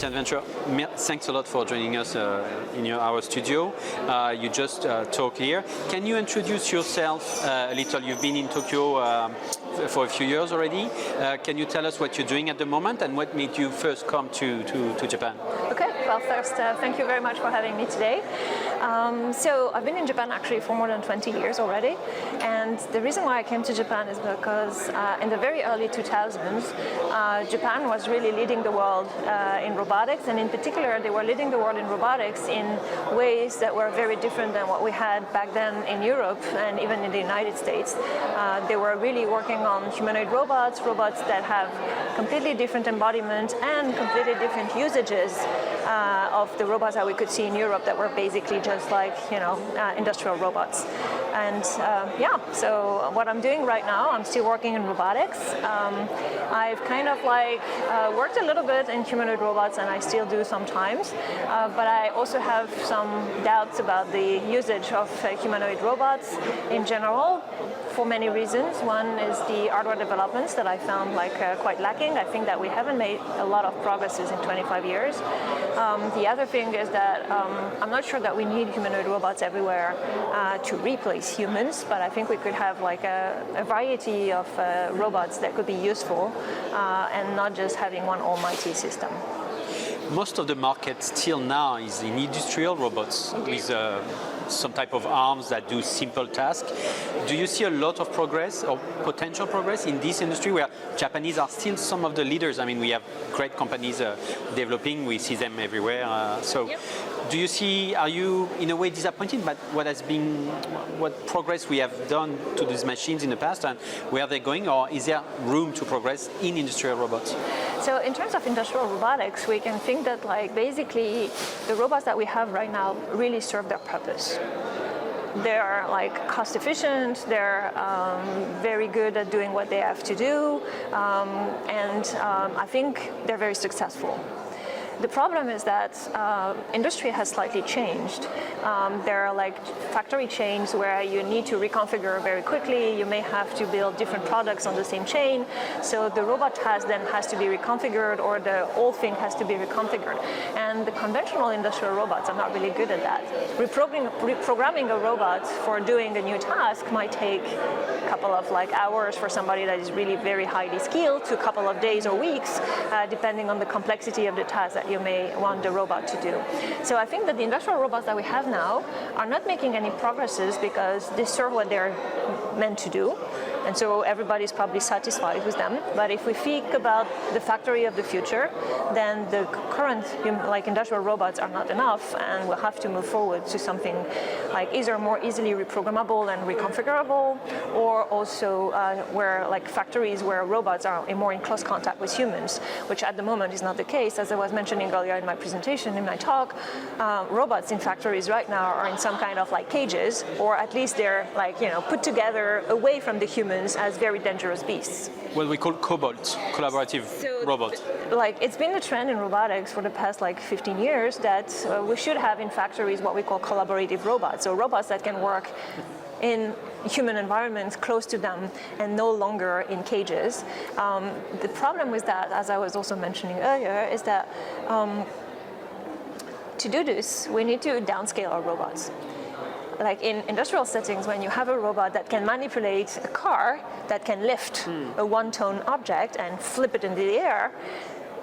Adventure, thanks a lot for joining us in our studio. You just talked here. Can you introduce yourself a little? You've been in Tokyo for a few years already. Can you tell us what you're doing at the moment and what made you first come to Japan? Okay, well first, thank you very much for having me today. So I've been in Japan actually for more than 20 years already, and the reason why I came to Japan is because in the very early 2000s, Japan was really leading the world in robotics, and in particular they were leading the world in robotics in ways that were very different than what we had back then in Europe and even in the United States. They were really working on humanoid robots, robots that have completely different embodiment and completely different usages of the robots that we could see in Europe that were basically just like, industrial robots. And yeah, so what I'm doing right now, I'm still working in robotics. I've kind of like worked a little bit in humanoid robots, and I still do sometimes, but I also have some doubts about the usage of humanoid robots in general for many reasons. One is the hardware developments that I found quite lacking. I think that we haven't made a lot of progresses in 25 years. The other thing is that I'm not sure that we need humanoid robots everywhere to replace humans, but I think we could have like a variety of robots that could be useful and not just having one almighty system. Most of the market still now is in industrial robots with some type of arms that do simple tasks. Do you see a lot of progress or potential progress in this industry where Japanese are still some of the leaders? I mean, we have great companies developing, we see them everywhere. Yep. Do you see, are you in a way disappointed by what progress we have done to these machines in the past and where they're going, or is there room to progress in industrial robots? So in terms of industrial robotics, we can think that basically the robots that we have right now really serve their purpose. They're cost efficient, they're very good at doing what they have to do, and I think they're very successful. The problem is that industry has slightly changed. There are factory chains where you need to reconfigure very quickly. You may have to build different products on the same chain. So the robot then has to be reconfigured, or the whole thing has to be reconfigured. And the conventional industrial robots are not really good at that. Reprogramming a robot for doing a new task might take a couple of hours for somebody that is really very highly skilled to a couple of days or weeks, depending on the complexity of the task that you may want the robot to do. So I think that the industrial robots that we have now are not making any progresses because they serve what they're meant to do. And so everybody's probably satisfied with them. But if we think about the factory of the future, then the current industrial robots are not enough, and we'll have to move forward to something either more easily reprogrammable and reconfigurable, or also where factories where robots are more in close contact with humans, which at the moment is not the case. As I was mentioning earlier in my presentation, in my talk, robots in factories right now are in some kind of cages, or at least they're put together away from the humans as very dangerous beasts. What we call cobalt, collaborative robot. It's been a trend in robotics for the past 15 years that we should have in factories what we call collaborative robots. So robots that can work in human environments close to them and no longer in cages. The problem with that, as I was also mentioning earlier, is that to do this, we need to downscale our robots. In industrial settings, when you have a robot that can manipulate a car, that can lift a one-ton object and flip it into the air,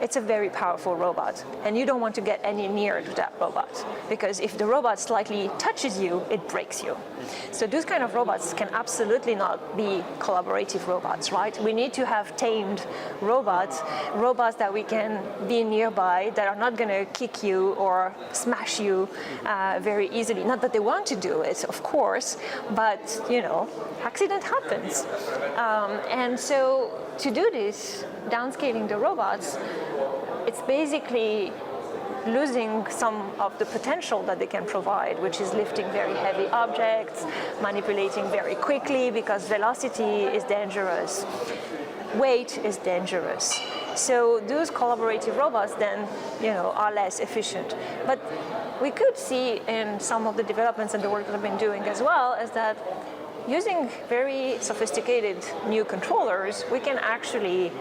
it's a very powerful robot, and you don't want to get any nearer to that robot, because if the robot slightly touches you, it breaks you. So those kind of robots can absolutely not be collaborative robots, right? We need to have tamed robots that we can be nearby, that are not going to kick you or smash you very easily. Not that they want to do it, of course, but accident happens. And so to do this, downscaling the robots, it's basically losing some of the potential that they can provide, which is lifting very heavy objects, manipulating very quickly because velocity is dangerous, weight is dangerous. So those collaborative robots then, are less efficient. But we could see in some of the developments and the work that I've been doing as well is that using very sophisticated new controllers, we can actually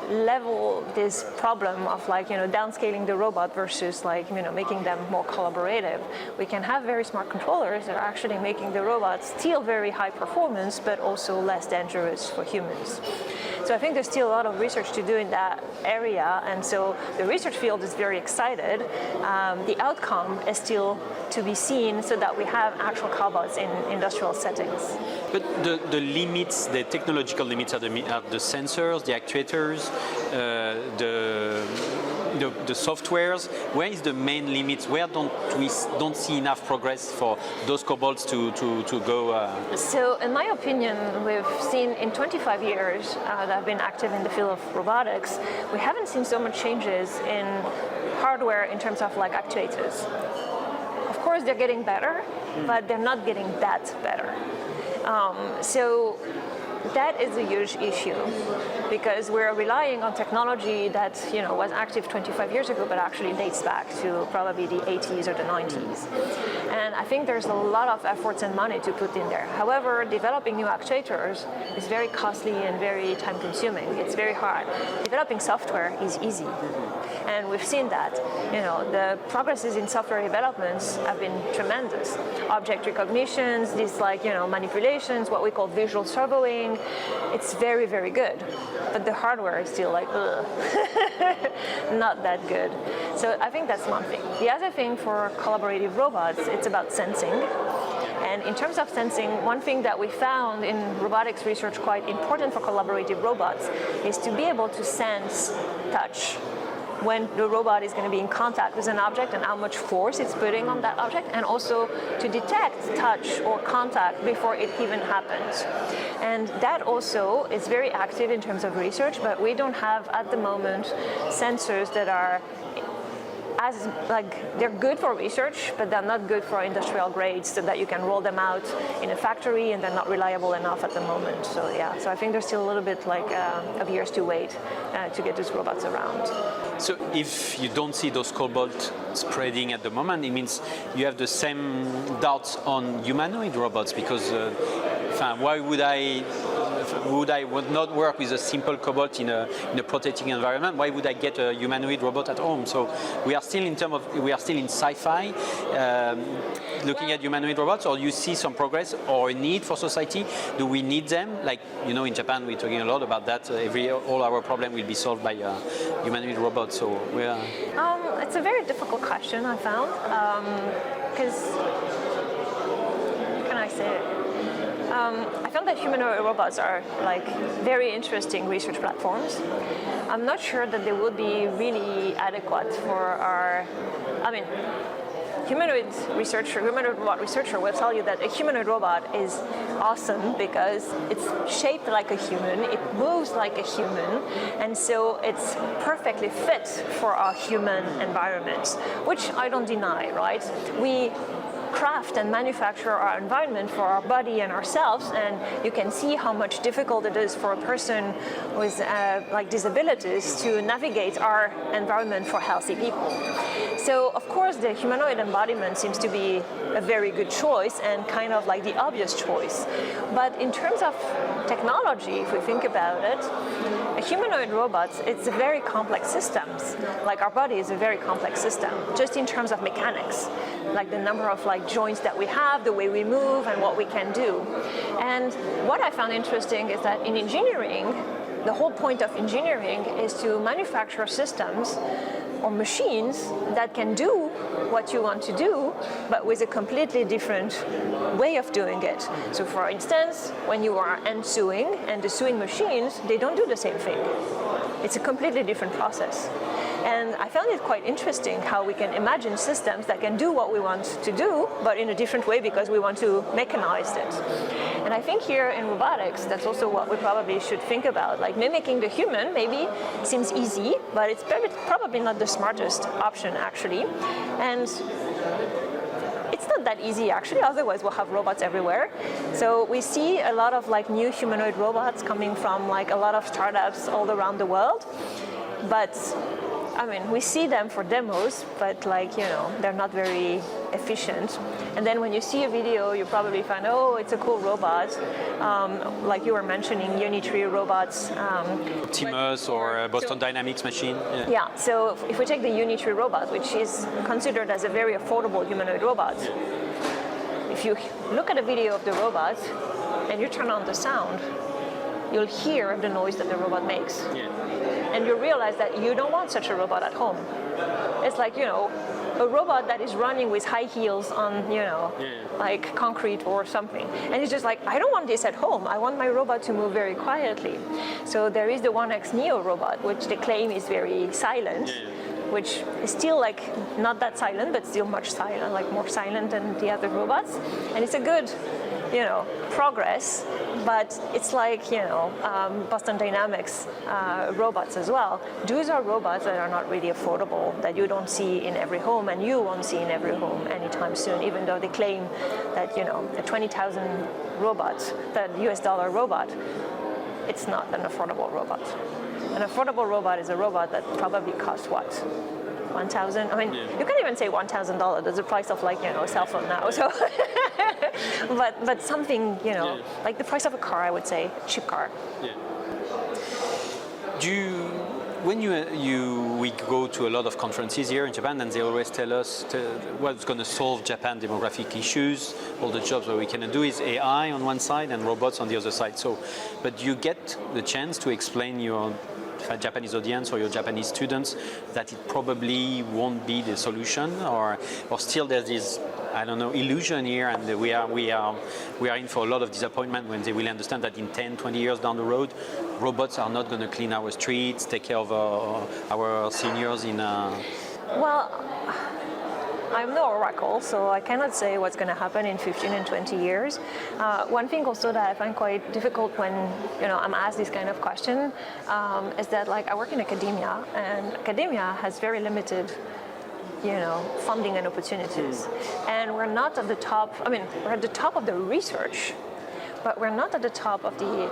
level this problem of like, downscaling the robot versus like, making them more collaborative. We can have very smart controllers that are actually making the robots still very high performance, but also less dangerous for humans. So I think there's still a lot of research to do in that area, and so the research field is very excited. The outcome is still to be seen so that we have actual cobots in industrial settings. But the limits, the technological limits are the sensors, the actuators, the softwares. Where is the main limits? Where don't see enough progress for those cobots to go? So in my opinion, we've seen in 25 years that I've been active in the field of robotics, we haven't seen so much changes in hardware in terms of like actuators. Of course, they're getting better, but they're not getting that better. So that is a huge issue because we're relying on technology that was active 25 years ago, but actually dates back to probably the 80s or the 90s. And I think there's a lot of efforts and money to put in there. However, developing new actuators is very costly and very time-consuming. It's very hard. Developing software is easy. And we've seen that. The progresses in software developments have been tremendous. Object recognitions, these like, manipulations, what we call visual servoing, it's very, very good. But the hardware is still like, not that good. So I think that's one thing. The other thing for collaborative robots, it's about sensing. And in terms of sensing, one thing that we found in robotics research quite important for collaborative robots is to be able to sense touch when the robot is going to be in contact with an object and how much force it's putting on that object, and also to detect touch or contact before it even happens. And that also is very active in terms of research, but we don't have at the moment sensors that are they're good for research, but they're not good for industrial grades so that you can roll them out in a factory, and they're not reliable enough at the moment. So yeah, so I think there's still a little bit like of years to wait to get these robots around. So if you don't see those cobots spreading at the moment, it means you have the same doubts on humanoid robots, because why would I not work with a simple cobot in a protecting environment? Why would I get a humanoid robot at home? So we are still in sci-fi, looking at humanoid robots, or you see some progress or a need for society? Do we need them? Like, in Japan, we're talking a lot about that. All our problem will be solved by humanoid robots. So we are. It's a very difficult question, I found, because how can I say it? I found that humanoid robots are like very interesting research platforms. I'm not sure that they would be really adequate for our, humanoid robot researcher will tell you that a humanoid robot is awesome because it's shaped like a human, it moves like a human, and so it's perfectly fit for our human environment, which I don't deny, right? We craft and manufacture our environment for our body and ourselves, and you can see how much difficult it is for a person with disabilities to navigate our environment for healthy people. So of course the humanoid embodiment seems to be a very good choice and kind of like the obvious choice. But in terms of technology, if we think about it, a humanoid robot, it's a very complex system. Like our body is a very complex system, just in terms of mechanics, like the number of joints that we have, the way we move, and what we can do. And what I found interesting is that in engineering, the whole point of engineering is to manufacture systems or machines that can do what you want to do, but with a completely different way of doing it. So for instance, when you are end sewing, and the sewing machines, they don't do the same thing. It's a completely different process. And I found it quite interesting how we can imagine systems that can do what we want to do, but in a different way because we want to mechanize it. And I think here in robotics, that's also what we probably should think about. Like mimicking the human maybe seems easy, but it's probably not the smartest option actually. And it's not that easy actually, otherwise we'll have robots everywhere. So we see a lot of new humanoid robots coming from a lot of startups all around the world. But I mean, we see them for demos, but like, they're not very efficient. And then when you see a video, you probably find, oh, it's a cool robot. Like you were mentioning, Unitree robots. Optimus or Boston Dynamics machine. Yeah, so if we take the Unitree robot, which is considered as a very affordable humanoid robot, if you look at a video of the robot and you turn on the sound, you'll hear the noise that the robot makes. And you realize that you don't want such a robot at home. It's like, a robot that is running with high heels on, like concrete or something. And it's just like, I don't want this at home. I want my robot to move very quietly. So there is the 1X Neo robot, which they claim is very silent, which is still like not that silent, but still much silent, like more silent than the other robots. And it's a good, progress, but it's like, Boston Dynamics robots as well. Those are robots that are not really affordable, that you don't see in every home, and you won't see in every home anytime soon, even though they claim that, a 20,000 robot, that US dollar robot, it's not an affordable robot. An affordable robot is a robot that probably costs what? 1,000. I mean, you can even say $1,000. That's the price of like a cell phone now. So, but something like the price of a car, I would say, cheap car. When we go to a lot of conferences here in Japan, and they always tell us what's going to solve Japan demographic issues. All the jobs that we can do is AI on one side and robots on the other side. So, but you get the chance to explain your Japanese audience or your Japanese students that it probably won't be the solution, or still there's this, I don't know, illusion here, and we are in for a lot of disappointment when they will understand that in 10, 20 years down the road, robots are not going to clean our streets, take care of our seniors in. Well, I'm no oracle, so I cannot say what's going to happen in 15 and 20 years. One thing also that I find quite difficult when I'm asked this kind of question is that, like, I work in academia, and academia has very limited funding and opportunities. And we're not at the top, we're at the top of the research, but we're not at the top of the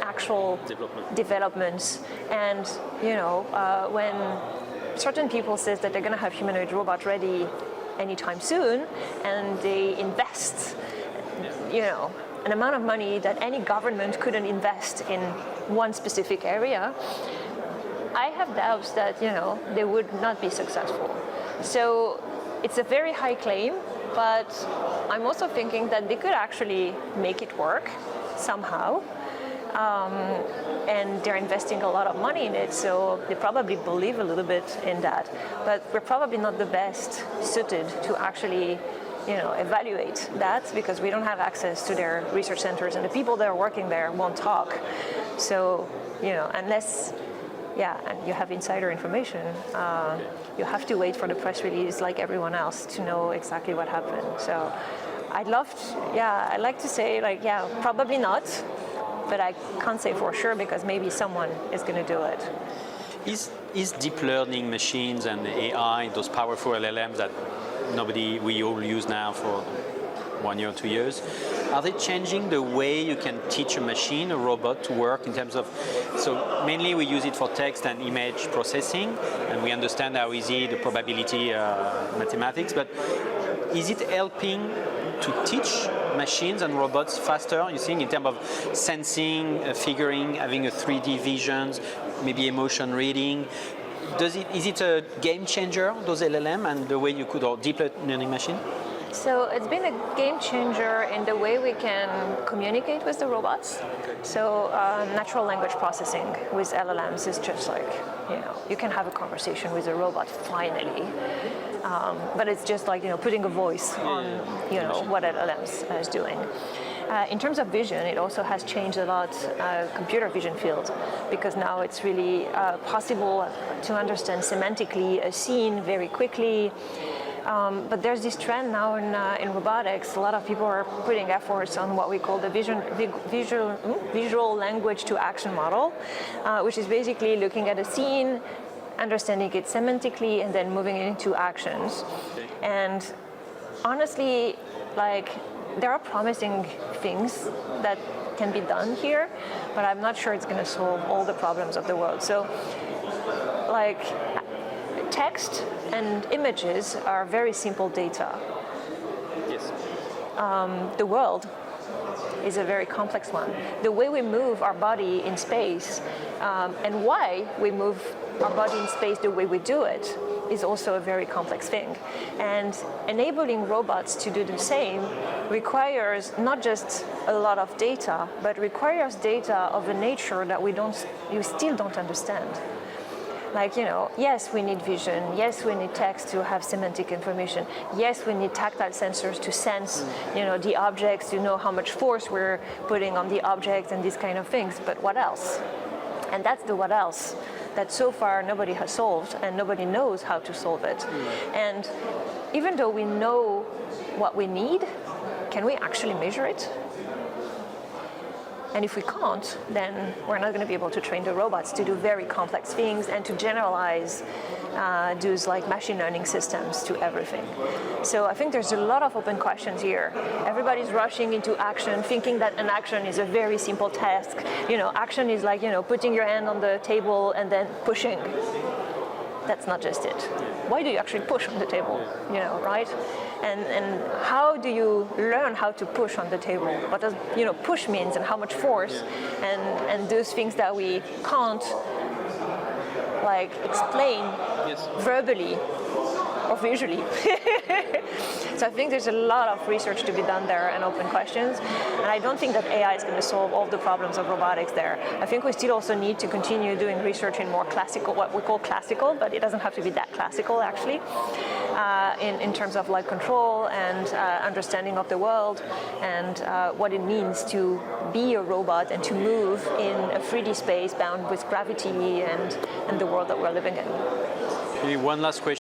actual developments. And, when certain people say that they're going to have humanoid robot ready anytime soon, and they invest, an amount of money that any government couldn't invest in one specific area, I have doubts that, they would not be successful. So it's a very high claim, but I'm also thinking that they could actually make it work somehow. And they're investing a lot of money in it, so they probably believe a little bit in that. But we're probably not the best suited to actually, evaluate that, because we don't have access to their research centers, and the people that are working there won't talk. So, unless, and you have insider information, you have to wait for the press release like everyone else to know exactly what happened. So I'd like to say, like, probably not. But I can't say for sure, because maybe someone is going to do it. Is deep learning machines and AI, those powerful LLMs that we all use now for 1 year or 2 years, are they changing the way you can teach a machine, a robot, to work in terms of, so mainly we use it for text and image processing, and we understand how easy the probability mathematics, but is it helping to teach machines and robots faster, you think, in terms of sensing, figuring, having a 3D visions, maybe emotion reading? Is it a game changer, those LLM, and the way you could, or deep learning machine? So it's been a game changer in the way we can communicate with the robots. So natural language processing with LLMs is just like, you can have a conversation with a robot finally. But it's just like, putting a voice on, what LLMs is doing. In terms of vision, it also has changed a lot, computer vision field, because now it's really possible to understand semantically a scene very quickly. But there's this trend now in robotics. A lot of people are putting efforts on what we call the visual language to action model, which is basically looking at a scene, understanding it semantically, and then moving it into actions. And honestly, like, there are promising things that can be done here, but I'm not sure it's going to solve all the problems of the world. So, like, text and images are very simple data. Yes. The world is a very complex one. The way we move our body in space and why we move our body in space the way we do it is also a very complex thing. And enabling robots to do the same requires not just a lot of data, but requires data of a nature that we still don't understand. Like, yes, we need vision. Yes, we need text to have semantic information. Yes, we need tactile sensors to sense, the objects, to know how much force we're putting on the object and these kind of things. But what else? And that's the what else that so far nobody has solved and nobody knows how to solve it. And even though we know what we need, can we actually measure it? And if we can't, then we're not going to be able to train the robots to do very complex things and to generalize those like machine learning systems to everything. So I think there's a lot of open questions here. Everybody's rushing into action, thinking that an action is a very simple task. Action is like, putting your hand on the table and then pushing. That's not just it. Why do you actually push on the table? Right? And how do you learn how to push on the table? What does push means and how much force and those things that we can't like explain verbally or visually. So I think there's a lot of research to be done there and open questions. And I don't think that AI is going to solve all the problems of robotics there. I think we still also need to continue doing research in more classical, what we call classical, but it doesn't have to be that classical actually, in terms of like control and understanding of the world and what it means to be a robot and to move in a 3D space bound with gravity and the world that we're living in. Maybe one last question.